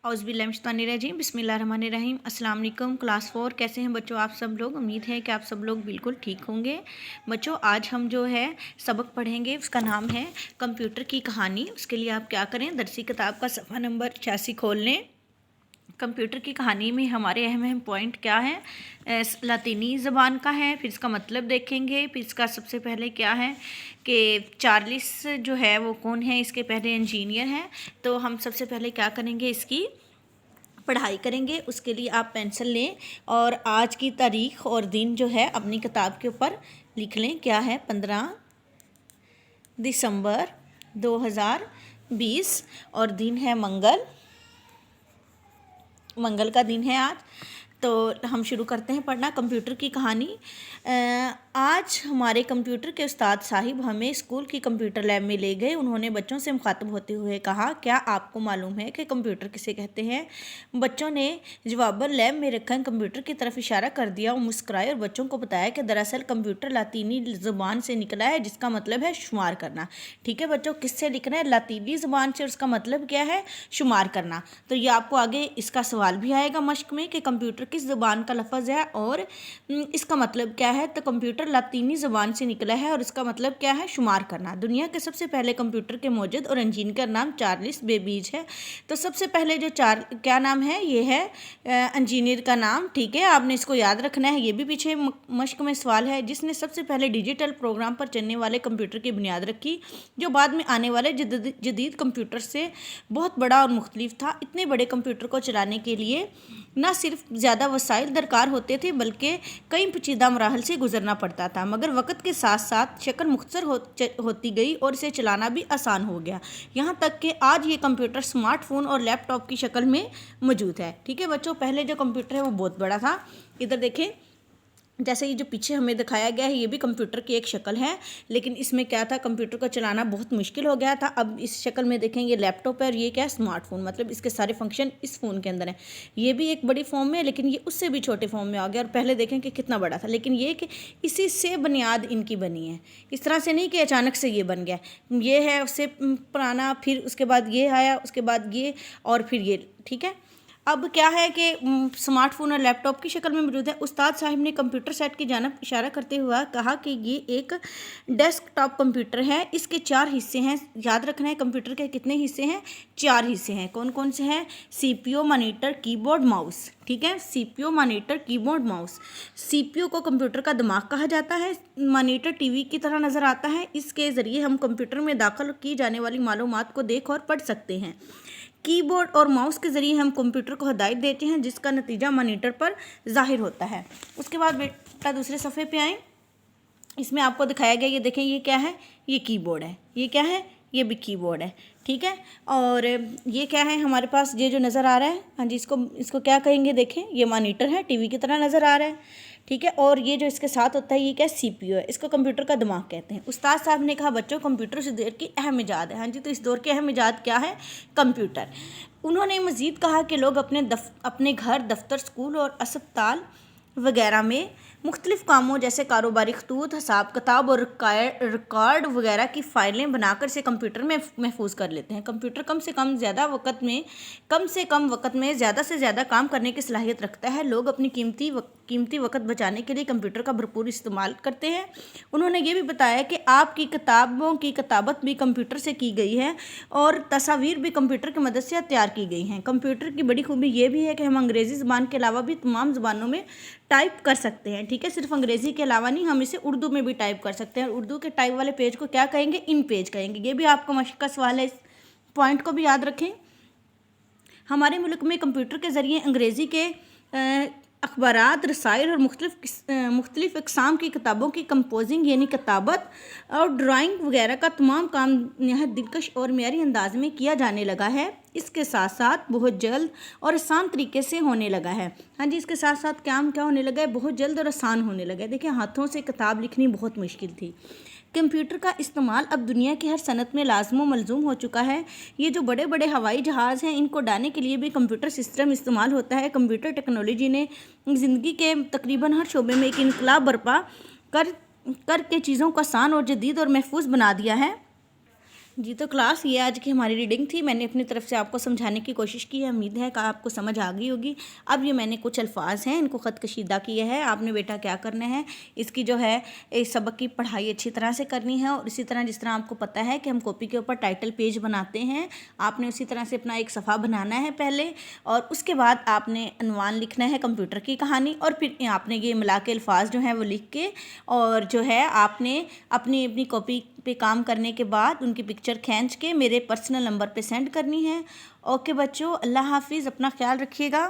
औज़ुबिल्लाहिमिनश्शैतानिर्रजीम बिस्मिल्लाहिर्रहमानिर्रहीम। अस्सलाम वालेकुम क्लास 4। कैसे हैं बच्चों आप सब लोग। उम्मीद है कि आप सब लोग बिल्कुल ठीक होंगे। बच्चों आज हम जो है सबक पढ़ेंगे, उसका नाम है कंप्यूटर की कहानी। उसके लिए आप क्या करें, दरसी किताब का सफ़ा नंबर 86 खोल लें। कंप्यूटर की कहानी में हमारे अहम अहम पॉइंट क्या है, लातीनी ज़बान का है, फिर इसका मतलब देखेंगे। फिर इसका सबसे पहले क्या है कि चार्ल्स जो है वो कौन है, इसके पहले इंजीनियर हैं। तो हम सबसे पहले क्या करेंगे, इसकी पढ़ाई करेंगे। उसके लिए आप पेंसिल लें और आज की तारीख़ और दिन जो है अपनी किताब के ऊपर लिख लें। क्या है, 15 दिसंबर 2020 और दिन है मंगल का दिन है आज। तो हम शुरू करते हैं पढ़ना कंप्यूटर की कहानी। आज हमारे कंप्यूटर के उस्ताद साहिब हमें स्कूल की कंप्यूटर लैब में ले गए। उन्होंने बच्चों से मुखातब होते हुए कहा, क्या आपको मालूम है कि कंप्यूटर किसे कहते हैं। बच्चों ने जवाबन लैब में रखा कंप्यूटर की तरफ इशारा कर दिया और मुस्कुराए और बच्चों को बताया कि दरअसल कंप्यूटर लातीनी ज़ुबान से निकला है, जिसका मतलब है शुमार करना। ठीक है बच्चों, किससे लिखना है, लातीनी ज़ुबान से, उसका मतलब क्या है, शुमार करना। तो ये आपको आगे इसका सवाल भी आएगा मश्क में कि कंप्यूटर किस ज़ुबान का लफ्ज़ है और इसका मतलब क्या है। तो कंप्यूटर लातीनी ज़ुबान से निकला है और इसका मतलब क्या है, शुमार करना। दुनिया के सबसे पहले कंप्यूटर के मौजूद और इंजीनियर का नाम चार्ल्स बेबेज है। तो सबसे पहले जो क्या नाम है, ये है इंजीनियर का नाम। ठीक है, आपने इसको याद रखना है। ये भी पीछे मश्क में सवाल है। जिसने सबसे पहले डिजिटल प्रोग्राम पर चलने वाले कंप्यूटर की बुनियाद रखी, जो बाद में आने वाले जदीद कंप्यूटर से बहुत बड़ा और मुख्तलिफ था। इतने बड़े कंप्यूटर को चलाने के लिए न सिर्फ ज़्यादा वसाइल दरकार होते थे, बल्कि कई पेचीदा मराहल से गुजरना पड़ता था। मगर वक्त के साथ साथ शक्ल मुख्तसर होती गई और इसे चलाना भी आसान हो गया, यहाँ तक कि आज ये कंप्यूटर स्मार्टफोन और लैपटॉप की शक्ल में मौजूद है। ठीक है बच्चों, पहले जो कंप्यूटर है वो बहुत बड़ा था। इधर देखें, जैसे ये जो पीछे हमें दिखाया गया है, ये भी कंप्यूटर की एक शक्ल है, लेकिन इसमें क्या था, कंप्यूटर को चलाना बहुत मुश्किल हो गया था। अब इस शक्ल में देखेंगे लैपटॉप है और ये क्या है, स्मार्टफोन, मतलब इसके सारे फंक्शन इस फ़ोन के अंदर है। ये भी एक बड़ी फॉर्म में है, लेकिन ये उससे भी छोटे फॉर्म में आ गया। और पहले देखें कि कितना बड़ा था, लेकिन ये कि इसी से बुनियाद इनकी बनी है, इस तरह से नहीं कि अचानक से ये बन गया। ये है उससे पुराना, फिर उसके बाद ये आया, उसके बाद ये, और फिर ये। ठीक है, अब क्या है कि स्मार्टफोन और लैपटॉप की शक्ल में मौजूद है। उस्ताद साहिब ने कंप्यूटर सेट की जानब इशारा करते हुए कहा कि ये एक डेस्कटॉप कंप्यूटर है। इसके 4 हिस्से हैं। याद रखना है, कंप्यूटर के कितने हिस्से हैं, 4 हिस्से हैं। कौन कौन से हैं, सीपीयू, मॉनिटर, कीबोर्ड, माउस। ठीक है, CPU, monitor, keyboard, mouse. CPU को कंप्यूटर का दिमाग कहा जाता है। मॉनिटर टीवी की तरह नज़र आता है। इसके ज़रिए हम कंप्यूटर में दाखिल की जाने वाली मालूमात को देख और पढ़ सकते हैं। कीबोर्ड और माउस के ज़रिए हम कंप्यूटर को हिदायत देते हैं, जिसका नतीजा मॉनिटर पर ज़ाहिर होता है। उसके बाद बेटा दूसरे सफ़े पे आएँ। इसमें आपको दिखाया गया, ये देखें, ये क्या है, ये कीबोर्ड है। ये क्या है, ये भी कीबोर्ड है। ठीक है, और ये क्या है हमारे पास, ये जो नज़र आ रहा है, हाँ जी, इसको क्या कहेंगे, देखें, ये मॉनिटर है, टीवी की तरह नज़र आ रहा है। ठीक है, और ये जो इसके साथ होता है, ये क्या, सीपीयू है। इसको कंप्यूटर का दिमाग कहते हैं। उस्ताद साहब ने कहा, बच्चों कंप्यूटर इस दौर की अहम इजाद है। हाँ जी, तो इस दौर की अहम इजाद क्या है, कंप्यूटर। उन्होंने मज़ीद कहा कि लोग अपने घर, दफ्तर, स्कूल और अस्पताल वगैरह में मुख्तलिफ़ कामों जैसे कारोबारी खतूत, हिसाब किताब और रिकॉर्ड वगैरह की फ़ाइलें बनाकर इसे कंप्यूटर में महफूज कर लेते हैं। कंप्यूटर कम से कम वक़्त में ज़्यादा से ज़्यादा काम करने की सलाहियत रखता है। लोग अपनी कीमती वक़्त बचाने के लिए कंप्यूटर का भरपूर इस्तेमाल करते हैं। उन्होंने ये भी बताया कि आपकी किताबों की किताबत भी कंप्यूटर से की गई है और तस्वीर भी कंप्यूटर की मदद से तैयार की गई हैं। कंप्यूटर की बड़ी खूबी ये भी है कि हम अंग्रेज़ी ज़बान के अलावा भी तमाम ज़बानों में टाइप कर सकते हैं। ठीक है, सिर्फ अंग्रेज़ी के अलावा नहीं, हम इसे उर्दू में भी टाइप कर सकते हैं। और उर्दू के टाइप वाले पेज को क्या कहेंगे, इन पेज कहेंगे। ये भी आपका मश्क का सवाल है, इस पॉइंट को भी याद रखें। हमारे मुल्क में कंप्यूटर के ज़रिए अंग्रेज़ी के अखबारात, रसाइल और मुख्तलिफ़ इक़साम की किताबों की कंपोजिंग यानी किताबत और ड्राइंग वगैरह का तमाम काम नहायत दिलकश और मेयारी अंदाज में किया जाने लगा है। इसके साथ साथ बहुत जल्द और आसान तरीके से होने लगा है। हाँ जी, इसके साथ साथ काम क्या होने लगा है, बहुत जल्द और आसान होने लगा है। देखिए, हाथों से किताब लिखनी बहुत मुश्किल थी। कंप्यूटर का इस्तेमाल अब दुनिया की हर सनत में लाज़िम मलज़ूम हो चुका है। ये जो बड़े बड़े हवाई जहाज़ हैं, इनको उड़ाने के लिए भी कंप्यूटर सिस्टम इस्तेमाल होता है। कंप्यूटर टेक्नोलॉजी ने ज़िंदगी के तकरीबन हर शोबे में एक इनकलाब बर्पा करके चीज़ों को आसान और जदीद और महफूज बना दिया है। जी, तो क्लास ये आज की हमारी रीडिंग थी। मैंने अपनी तरफ से आपको समझाने की कोशिश की है, उम्मीद है कि आपको समझ आ गई होगी। अब ये मैंने कुछ अल्फाज हैं, इनको ख़त कशीदा किया है। आपने बेटा क्या करना है, इसकी जो है इस सबक की पढ़ाई अच्छी तरह से करनी है। और इसी तरह जिस तरह आपको पता है कि हम कॉपी के ऊपर टाइटल पेज बनाते हैं, आपने उसी तरह से अपना एक सफ़ा बनाना है पहले, और उसके बाद आपने अनवान लिखना है कंप्यूटर की कहानी, और फिर आपने ये मिला के अल्फाज जो हैं वो लिख के, और जो है आपने अपनी अपनी कॉपी पे काम करने के बाद उनकी पिक्चर खींच के मेरे पर्सनल नंबर पे सेंड करनी है। ओके बच्चों, अल्लाह हाफिज़, अपना ख्याल रखिएगा।